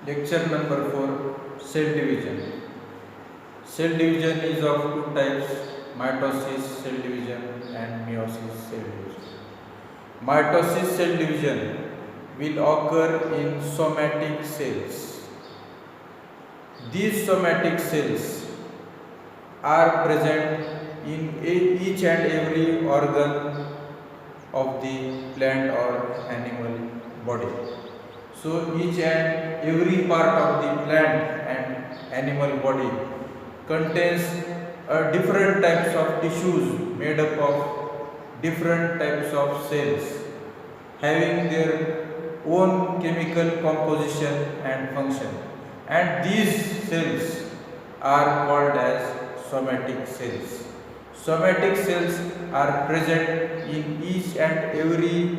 Lecture number 4, Cell division. Cell division is of two types, mitosis cell division and meiosis cell division. Mitosis cell division will occur in somatic cells. These somatic cells are present in each and every organ of the plant or animal body. So each and every part of the plant and animal body contains different types of tissues made up of different types of cells having their own chemical composition and function, and these cells are called as somatic cells. Somatic cells are present in each and every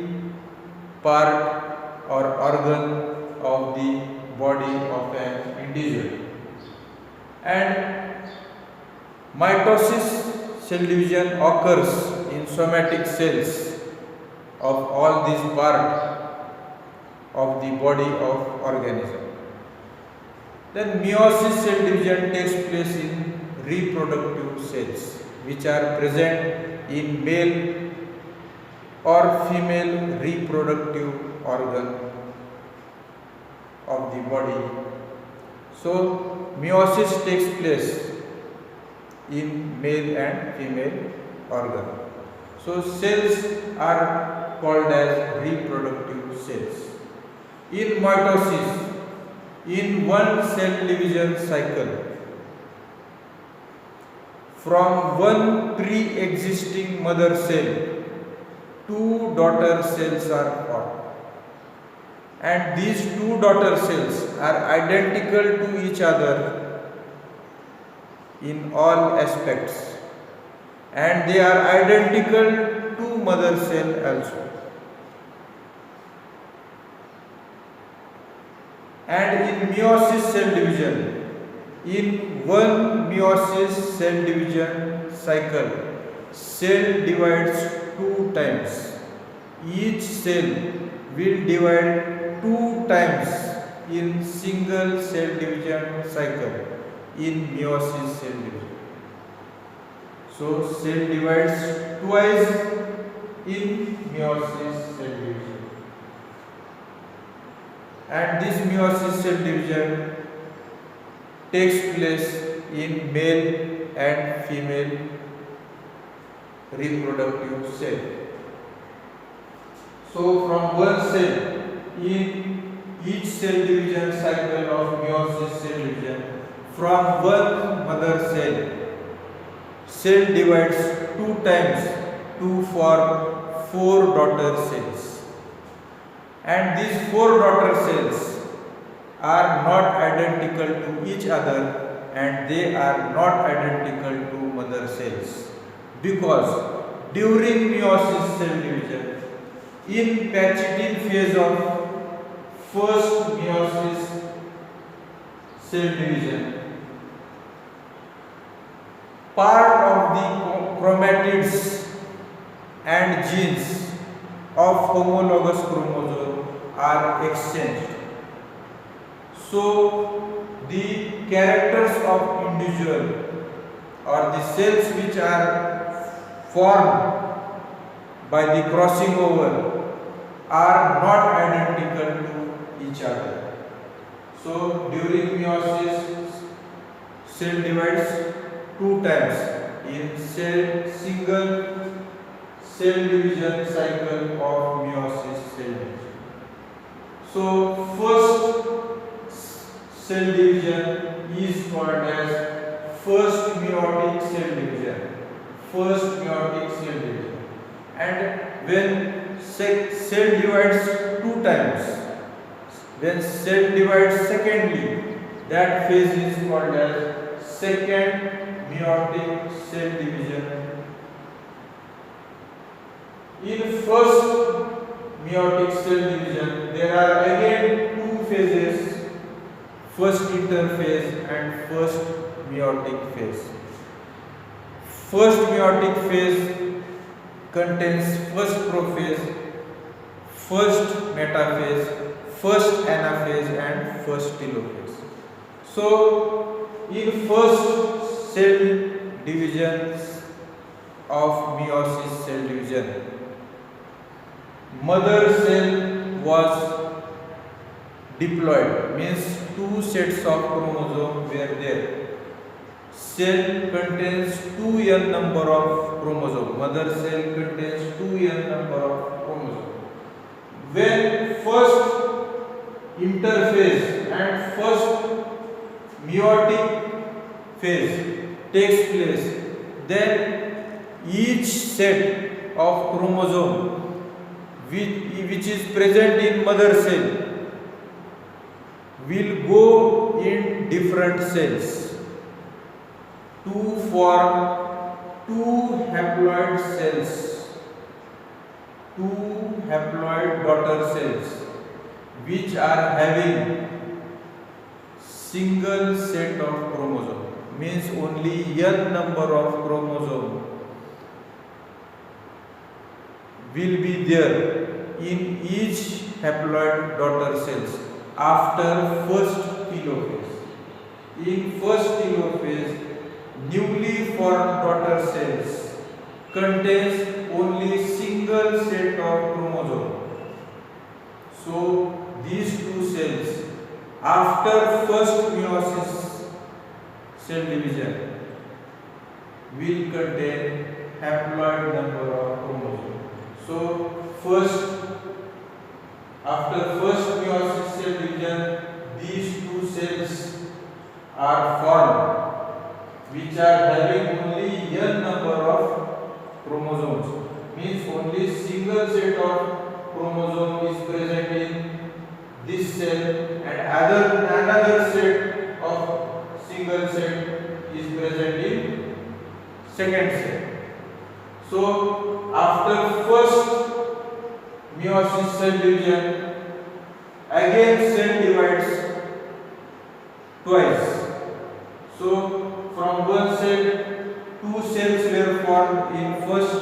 part or organ of the body of an individual. And mitosis cell division occurs in somatic cells of all these parts of the body of organism. Then meiosis cell division takes place in reproductive cells, which are present in male or female reproductive organ of the body. So meiosis takes place in male and female organ. So cells are called as reproductive cells. In mitosis, in one cell division cycle, from one pre-existing mother cell, two daughter cells are formed. And these two daughter cells are identical to each other in all aspects, and they are identical to mother cell also. And in meiosis cell division, in one meiosis cell division cycle, cell divides two times. Each cell will divide two times in single cell division cycle in meiosis cell division. So cell divides twice in meiosis cell division. And this meiosis cell division takes place in male and female reproductive cell. So from one cell in each cell division cycle of meiosis cell division, from one mother cell divides two times to form four daughter cells. And these four daughter cells are not identical to each other, and they are not identical to mother cells, because during meiosis cell division, in Pachytene phase of first meiosis cell division, part of the chromatids and genes of homologous chromosome are exchanged. So the characters of individual or the cells which are formed by the crossing over are not identical to each other. So during meiosis, cell divides two times in single cell division cycle of meiosis cell division. So first cell division is called as first meiotic cell division. First meiotic cell division. And when cell divides two times, when cell divides secondly, that phase is called as second meiotic cell division. In first meiotic cell division, there are again two phases, first interphase and first meiotic phase. First meiotic phase contains first prophase, first metaphase, first anaphase and first telophase. So in first cell division of meiosis cell division, mother cell was diploid, means two sets of chromosomes were there. Cell contains 2n number of chromosomes. Mother cell contains 2n number of chromosomes. When first interphase and first meiotic phase takes place, then each set of chromosome which is present in mother cell will go in different cells to form two haploid cells, two haploid daughter cells, which are having single set of chromosome, means only n number of chromosome will be there in each haploid daughter cells after first telophase. In first telophase, newly formed daughter cells contains only single set of chromosome. So these two cells after first meiosis cell division will contain haploid number of chromosomes. So after first meiosis cell division, these two cells are formed which are having only n number of chromosomes, means only single set of chromosome is present in this cell and another set of single set is present in second cell. So after first meiosis cell division, again cell divides twice. So from one cell, two cells were formed in first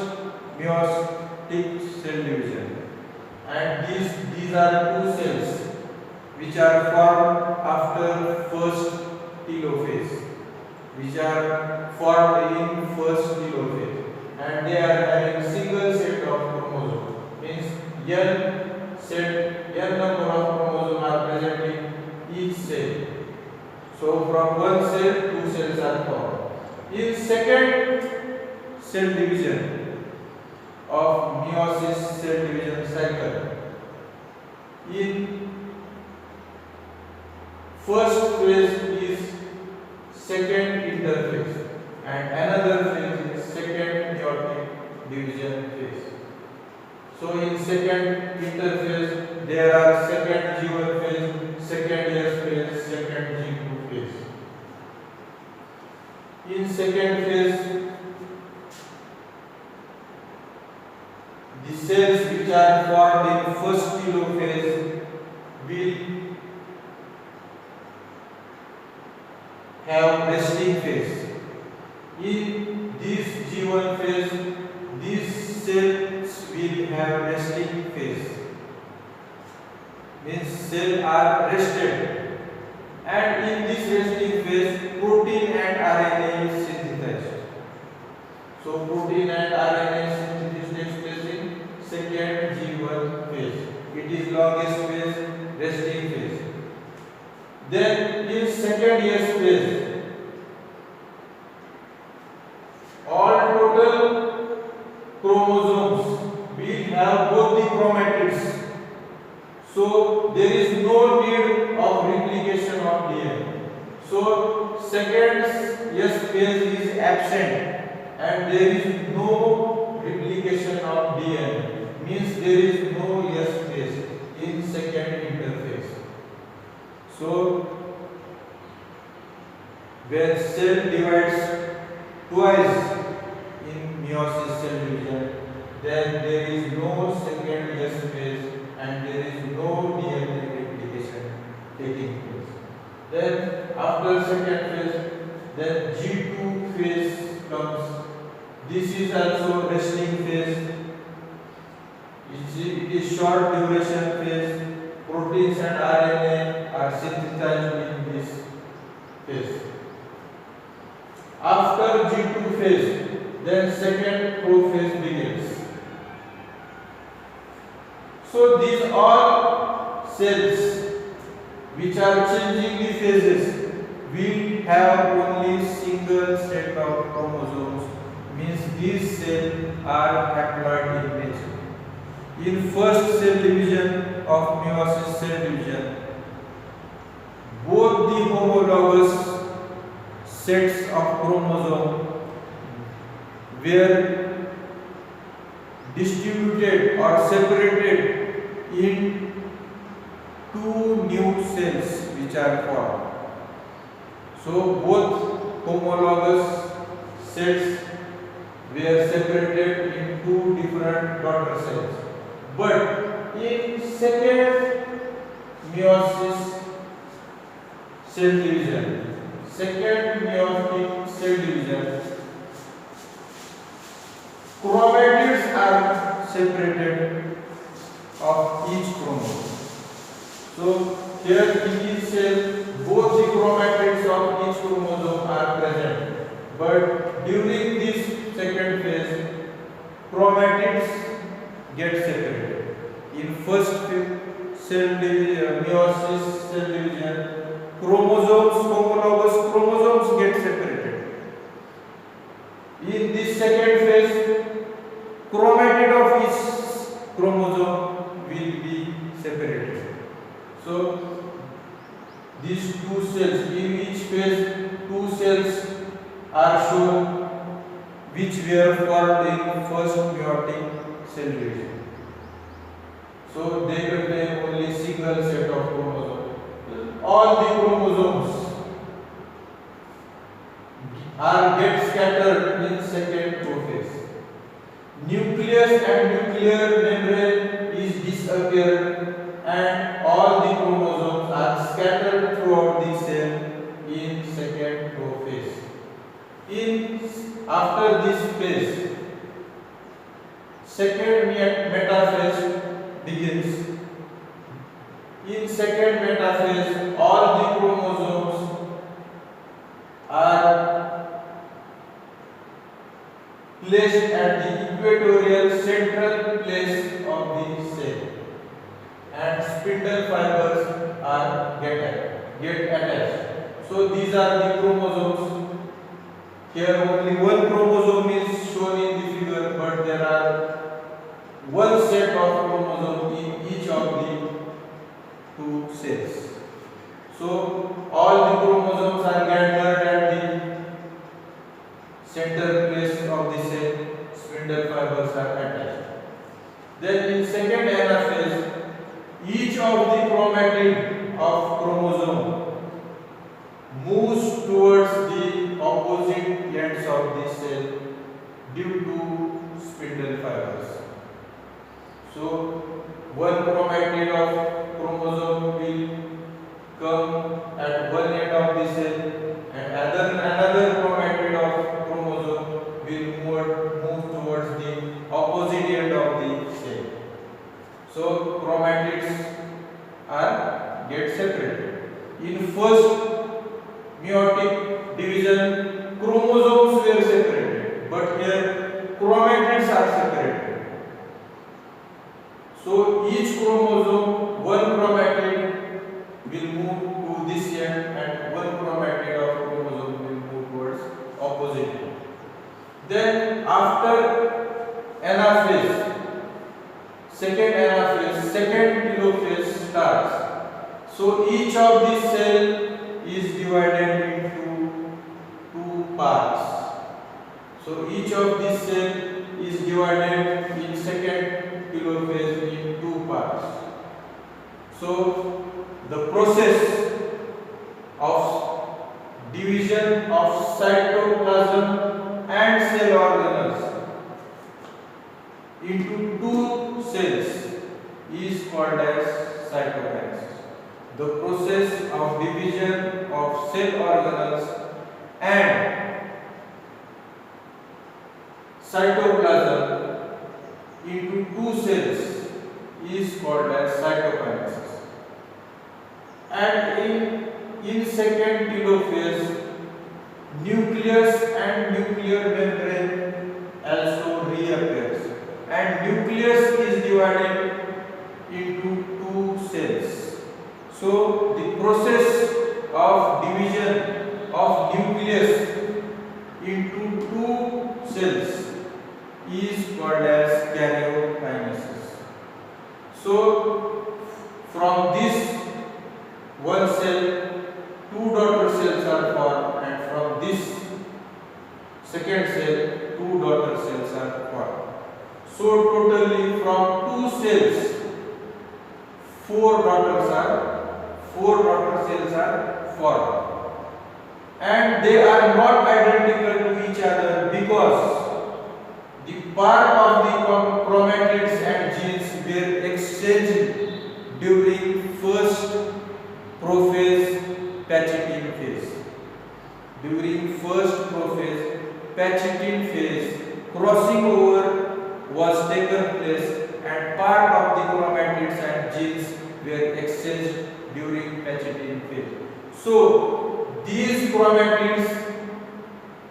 meiotic cell division, and these are two cells which are formed after first telophase, which are formed in first telophase, and they are having single set of chromosomes, means n number of chromosomes are present in each cell. So from one cell, two cells are formed. In second cell division of meiosis cell division cycle, in first phase is second interphase and another phase is second meiotic division phase. So in second interphase there are second G1 phase, second S phase, second G2 phase. In second phase, the cells which are formed in first telophase will have resting phase. In this G1 phase, these cells will have resting phase, means cells are rested, and in this resting phase protein and RNA is synthesized. So protein and RNA synthesis takes place in second G1 phase. It is longest phase, resting phase. Then in second S phase, all total chromosomes will have both the chromatids. So there is no need of replication of DNA. So second S phase is absent and there is no replication of DNA, means there is no S phase in second interphase. So when cell divides twice in meiosis cell division, then there is no second S phase and there is no DNA replication taking place. Then after second phase, then G2 phase comes. This is also resting phase. It is short duration phase. proteins and RNA are synthesized in this phase. After G2 phase, then second prophase begins. So these all cells which are changing the phases will have only single set of chromosomes, means these cells are haploid in nature. In first cell division of meiosis cell division, both the homologous sets of chromosomes were distributed or separated in two new cells which are formed. So both homologous sets were separated in two different daughter cells. But in second meiosis cell division, second meiotic cell division, chromatids are separated of each chromosome. So here in each cell, both the chromatids of each chromosome are present. But during this second phase, chromatids get separated. In first cell division, meiosis cell division, chromosomes, homologous chromosomes get separated. In this second phase, chromatid of each chromosome will be separated. So these two cells, in each phase, two cells are shown which were formed in first meiotic cell division. So they contain only single set of chromosomes. All the chromosomes are get scattered in second prophase. Nucleus and nuclear membrane is disappeared and all the chromosomes are scattered throughout the cell in second prophase. After this phase, second metaphase begins. In second metaphase, all the chromosomes are placed at the equatorial central place of the cell, and spindle fibers are get attached. So these are the chromosomes. Here only one chromosome is shown in the figure, but there are one set of chromosomes in each of the two cells. So all the chromosomes are gathered at the center place of the cell, spindle fibers are attached. Then in second anaphase, each of the chromatid of chromosome moves towards the opposite ends of the cell due to spindle fibers. So one chromatid of chromosome will come at one end of the cell, and another chromatid of chromosome will move towards the opposite end of the cell. So chromatids are get separated. In first meiotic division, chromosomes were separated, but here chromatids are separated. So each chromosome, one chromatid will move to this end and one chromatid of chromosome will move towards opposite end. Then after anaphase, second anaphase, second telophase starts. So each of these cell is divided into two parts. So each of these cell is divided in second telophase in two parts. So the process of division of cytoplasm and cell organelles into two cells is called as cytokinesis. The process of division of cell organelles and cytoplasm into two cells is called as cytokinesis. and in second telophase nucleus and nuclear membrane also reappears, and nucleus is divided into two cells. So the process of division of nucleus into two cells is called as karyokinesis. So from this one cell two daughter cells are formed, and from this second cell two daughter cells are formed. So totally from two cells four daughter cells are formed, and they are not identical to each other because the part of the chromatids and genes were exchanged during first prophase Pachytene phase. During first prophase Pachytene phase, crossing over was taken place, and part of the chromatids and genes were exchanged during Pachytene phase. So these chromatids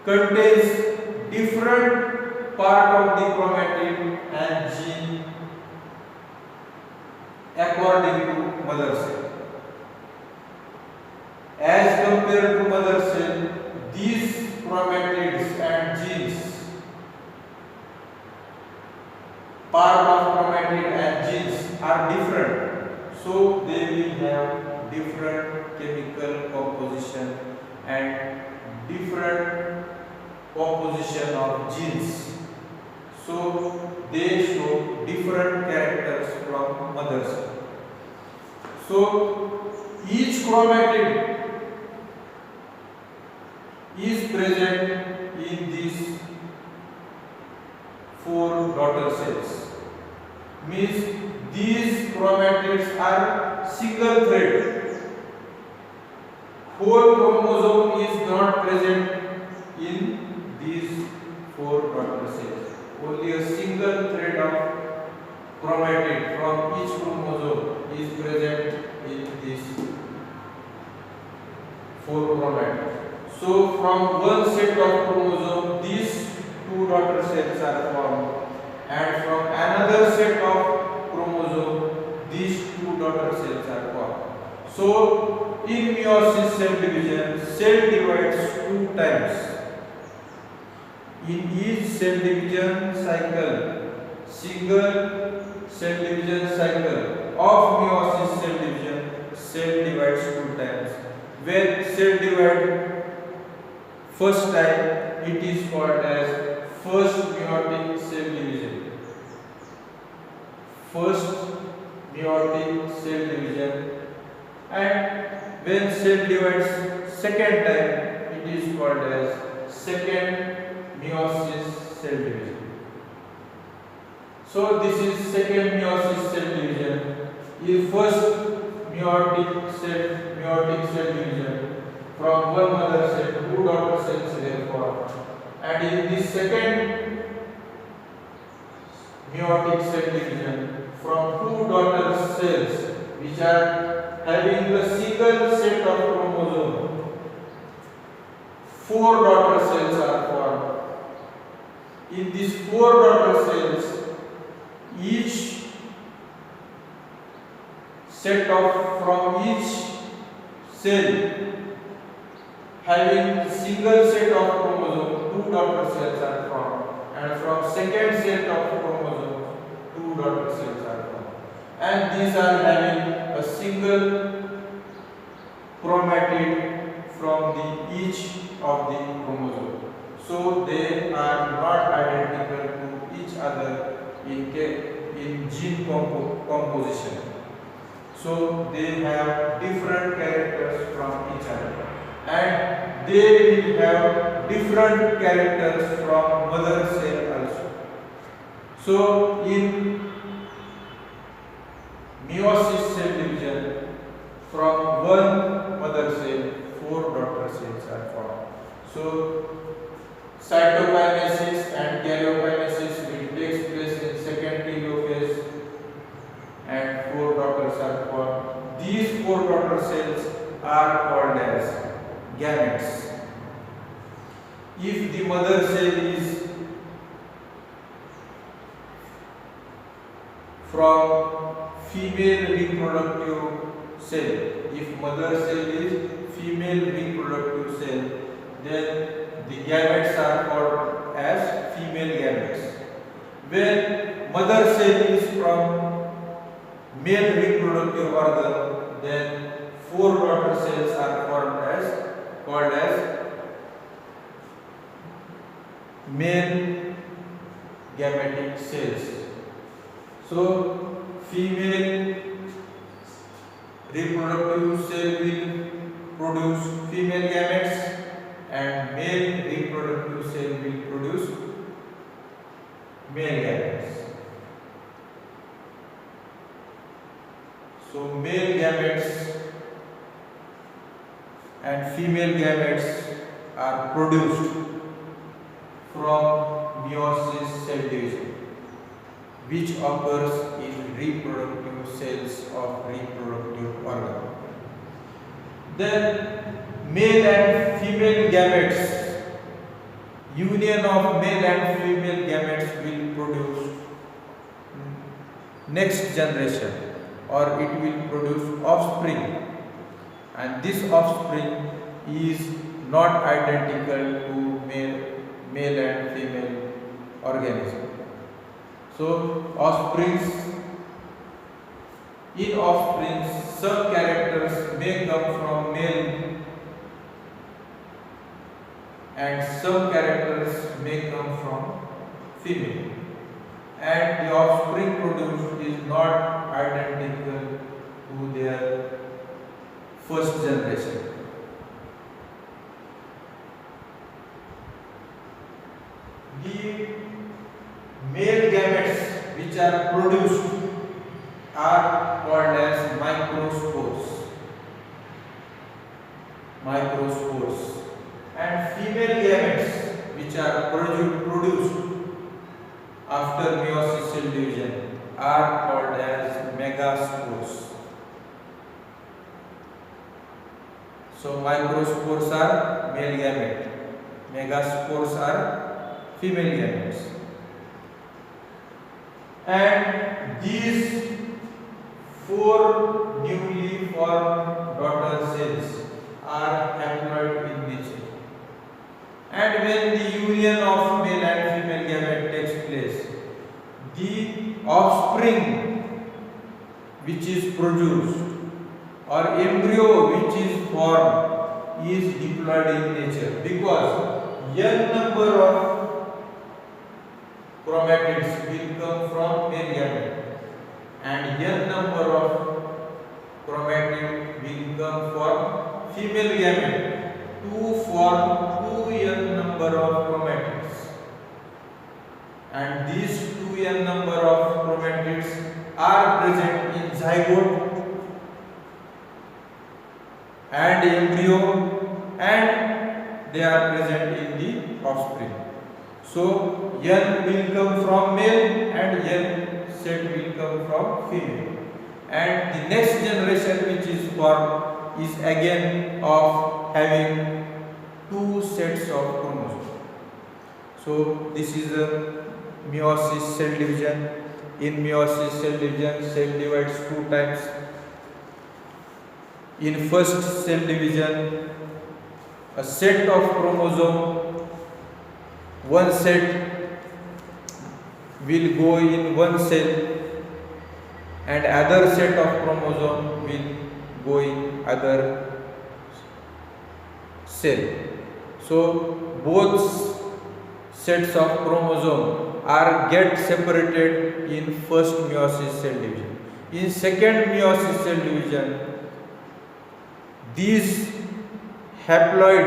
contains different part of the chromatid and gene according to mother cell. As compared to mother cell, these chromatids and genes, part of chromatid and genes are different, so they will have different chemical composition and different composition of genes. So they show different characters from mother cell. So each chromatid is present in these four daughter cells. Means these chromatids are single thread. Whole chromosome is not present in these four daughter cells. Only a single thread of chromatid from each chromosome is present in these four chromatids. So from one set of chromosome these two daughter cells are formed, and from another set of chromosome these two daughter cells are formed. So in meiosis cell division, cell divides two times. In each cell division cycle, single cell division cycle of meiosis cell division, cell divides two times. When cell divide first time, it is called as first meiotic cell division. First meiotic cell division. And when cell divides second time, it is called as second meiosis cell division. So this is second meiosis cell division. In first meiotic cell division, from one mother cell, two daughter cells were formed, and in this second meiotic cell division, from two daughter cells which are having a single set of chromosome, four daughter cells are formed. In these four daughter cells, each set of from each cell having single set of chromosome, two daughter cells are formed, and from second set of chromosome, two daughter cells are formed, and these are having a single chromatid from each of the chromosome. So they are not identical to each other in gene composition. So they have different characters from each other, and they will have different characters from mother cell also. So in meiosis cell division, from one mother cell, four daughter cells are formed. So cytokinesis and karyokinesis will take place in second telophase, and four daughters are formed. These four daughters daughter cells are called as gametes. If the mother cell is from female reproductive cell, if mother cell is female reproductive cell, then the gametes are called as female gametes. When mother cell is from male reproductive organ, then 4 daughter cells are called as male gametic cells. So female reproductive cell will produce female gametes and male reproductive cell will produce male gametes. So male gametes and female gametes are produced from meiosis cell division, which occurs in reproductive cells of reproductive organ. Then male and female gametes, union of male and female gametes will produce next generation, or it will produce offspring, and this offspring is not identical to male and female organism. So in offspring, some characters may come from male and some characters may come from female, and the offspring produced is not identical to their first generation. The male gametes which are produced are called as microspores, and female gametes which are produced after meiosis cell division are called as megaspores. So microspores are male gamete, megaspores are female gametes, and these 4 newly formed daughter cells are haploid in nature, and when the union of male and female gamete takes place, the offspring which is produced or embryo which is formed is diploid in nature, because n number of chromatids will come from male gamete and n number of chromatid will come from female gamete to form 2n number of chromatids, and these 2n number of chromatids are present in zygote and embryo, and they are present in the offspring. So n will come from male and n set will come from female, and the next generation which is formed is again of having 2 sets of chromosomes. So this is a meiosis cell division. In meiosis cell division, cell divides 2 times. In first cell division, a set of chromosome, one set will go in one cell and other set of chromosome will go in other cell. So both sets of chromosome are get separated in first meiosis cell division. In second meiosis cell division, these haploid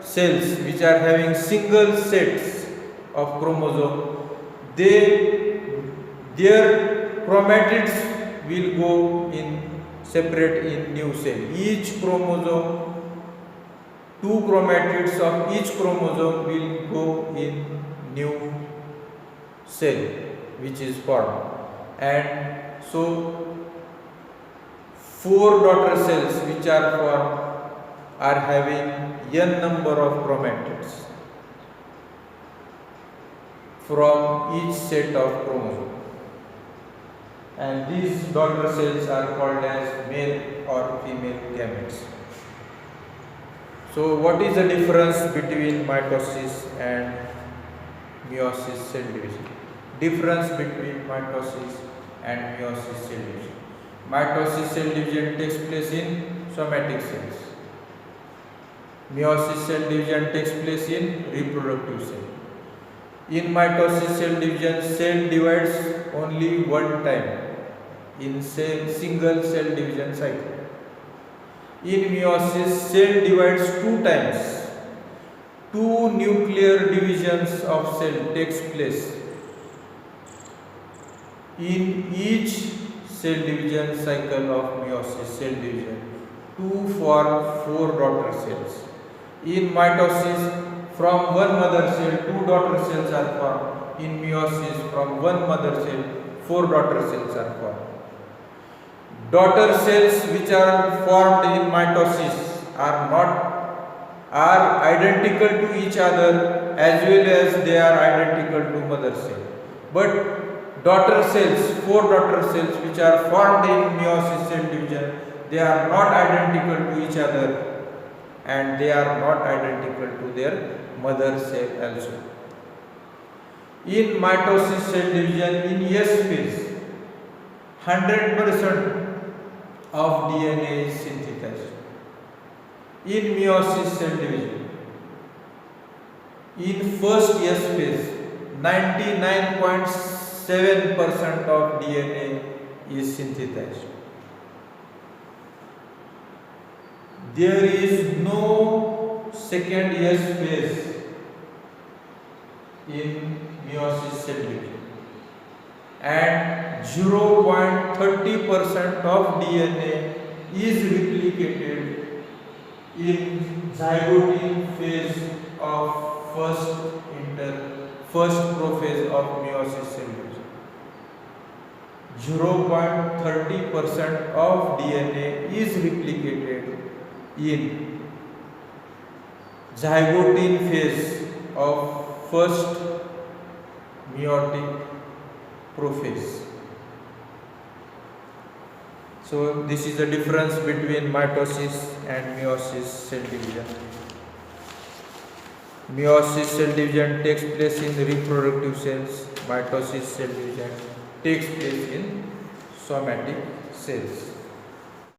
cells which are having single sets of chromosome, their chromatids will go in separate in new cell. Each chromosome, 2 chromatids of each chromosome will go in new cell which is formed, and so 4 daughter cells which are formed are having n number of chromatids from each set of chromosomes, and these daughter cells are called as male or female gametes. So what is the difference between mitosis and meiosis cell division? Difference between mitosis and meiosis cell division. Mitosis cell division takes place in somatic cells. Meiosis cell division takes place in reproductive cell. In mitosis cell division, cell divides only one time in single cell division cycle. In meiosis, cell divides 2 times. 2 nuclear divisions of cell takes place in each cell division cycle of meiosis cell division. 2 form 4 daughter cells. In mitosis, from one mother cell 2 daughter cells are formed. In meiosis, from one mother cell 4 daughter cells are formed. Daughter cells which are formed in mitosis are identical to each other as well as they are identical to mother cell. But daughter cells, 4 daughter cells which are formed in meiosis cell division, they are not identical to each other and they are not identical to their mother cell also. In mitosis cell division, in S phase, 100% of DNA is synthesized. In meiosis cell division, in first S phase, 99.7% of DNA is synthesized. There is no second S phase in meiosis cell division, and 0.30% of DNA is replicated in zygote phase of first prophase of meiosis cell division. 0.30% of DNA is replicated in zygote phase of first meiotic prophase. So this is the difference between mitosis and meiosis cell division. Meiosis cell division takes place in reproductive cells. Mitosis cell division takes place in somatic cells.